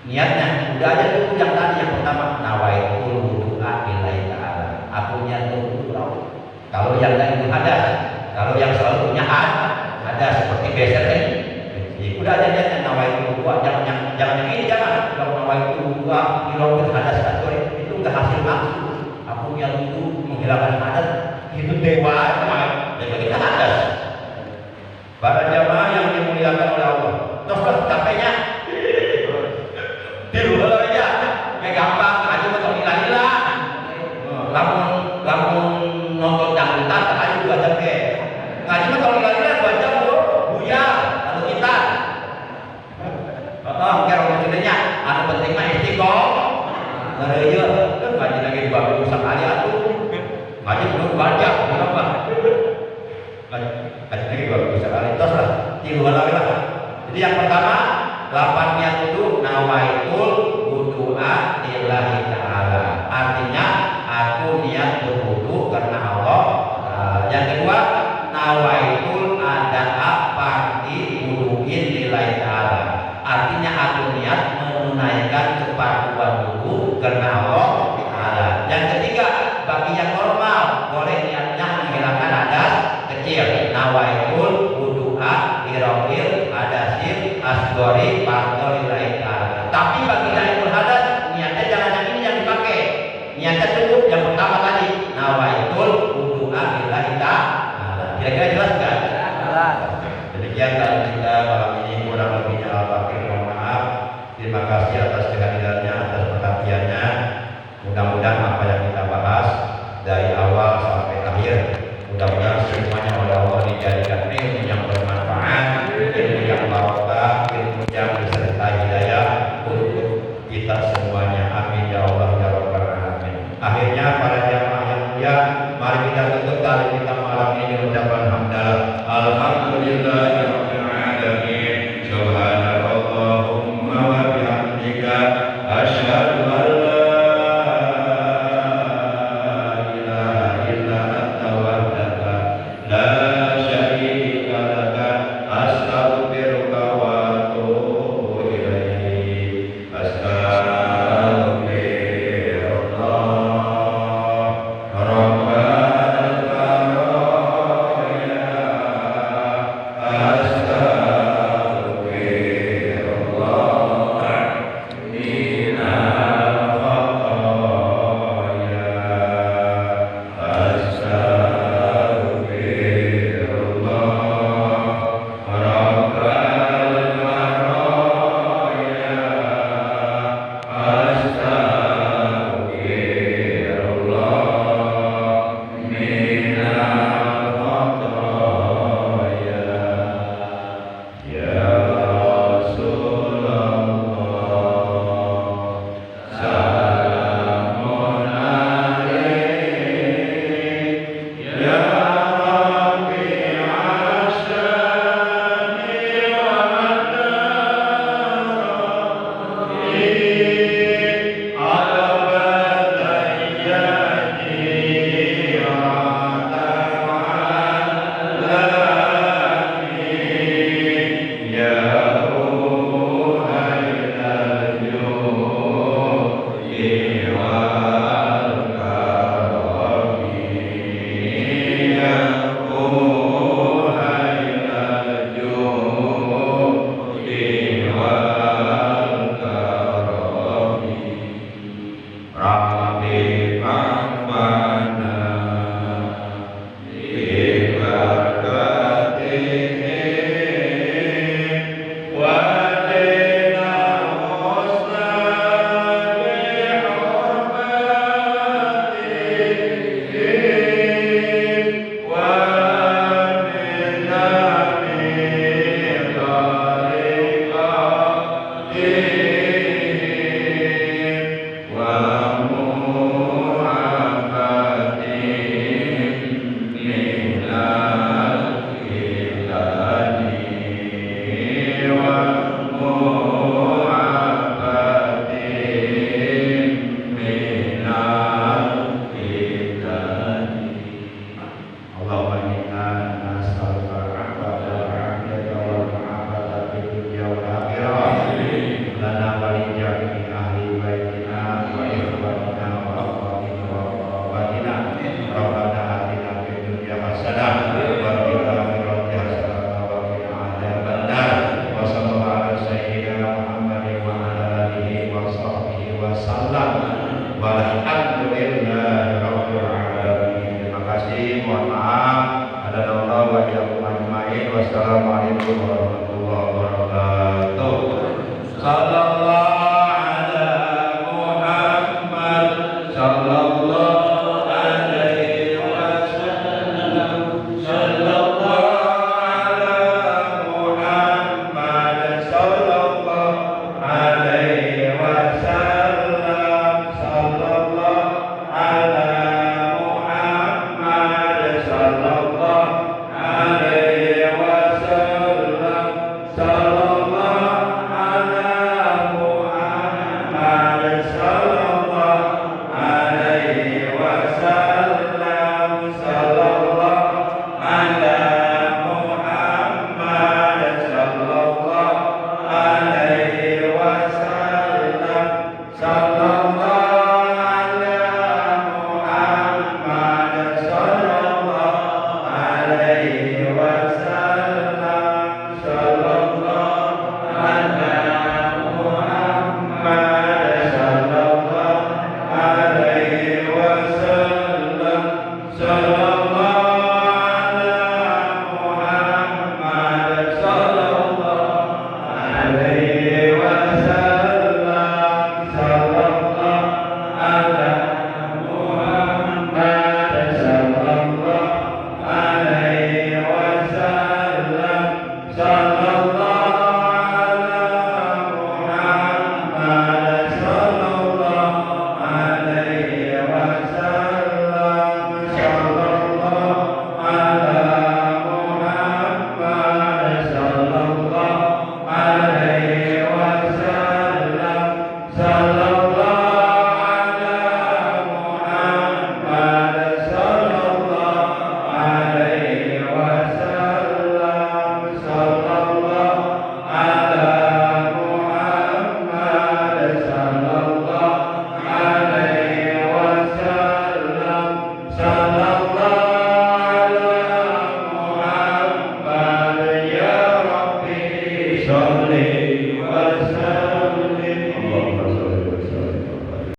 Niatnya udah aja dulu yang tadi, yang pertama nawaitul wudu'a lillahi ta'ala. Aku niat wudu. Kalau yang daimul hadas, kalau yang selalu punya hadas seperti beser ini, udah aja niatnya nawaitul wudu'a. Jangan yang ini, jangan. Kalau nawaitul wudu'a dirokil hadas asgori itu enggak hasil maksud. Aku niat wudu menghilangkan hadas, itu dewa dan kita hadas. Para jamaah yang dimuliakan oleh Allah, terus capeknya di luar aja, kayak gampang aja betul hilang. Lamun nonton dangdutan, aja juga capek. Ngaji mah kalau hilang 2 jam buya, lalu kita. Kira maksudnya, anu penting mah istiqomah. Ngereyo, ngaji lagi 2 minggu sekali atuh. Ngaji belum baca, kenapa? Ngaji lagi 2 minggu sekali, terus lah, tiluan lagi lah. Jadi yang pertama, 8 niat wudu, nawaitul wudu'a lillahi ta'ala. Artinya, aku niat berwudu karena Allah. Yang kedua, nawaitul ada'a parti wudu'in lillahi ta'ala. Artinya, aku niat menunaikan kepatuhan wudu karena Allah Ta'ala. Yang ketiga, bagi yang normal boleh niatnya menghilangkan hadas kecil. Nawaitul wudu'a dirokil adasil asgori fardholillahi ta'ala. Tapi bagi daimul hadas, niatnya jangan yang ini yang dipakai. Niatnya cukup yang pertama tadi, nawaitul wudu'a lillahi ta'ala. Kira-kira jelas enggak? Jelas. Demikian tadi kita malam ini, kurang lebihnya al-fakir, mohon maaf. Terima kasih atas kehadirannya, atas perhatiannya. Mudah-mudahan apa yang kita bahas dari awal sampai akhir, mudah-mudahan semuanya oleh Allah dijadikan ilmu yang bermanfaat, ilmu yang barokah, ilmu yang beserta hidayah untuk kita semuanya. Amin ya Allah ya Rabbal alamin. Akhirnya para jamaah yang mulia, mari kita tutup tali kita malam ini dengan ucapan hamdalah. Alhamdulillahirabbil alamin. Subhanallahumma wa bihamdika asyhadu an la Terima kasih, mohon maaf. Adallahu wa iyyakum ajmain. Wassalamualaikum warahmatullahi wabarakatuh. Sallallahu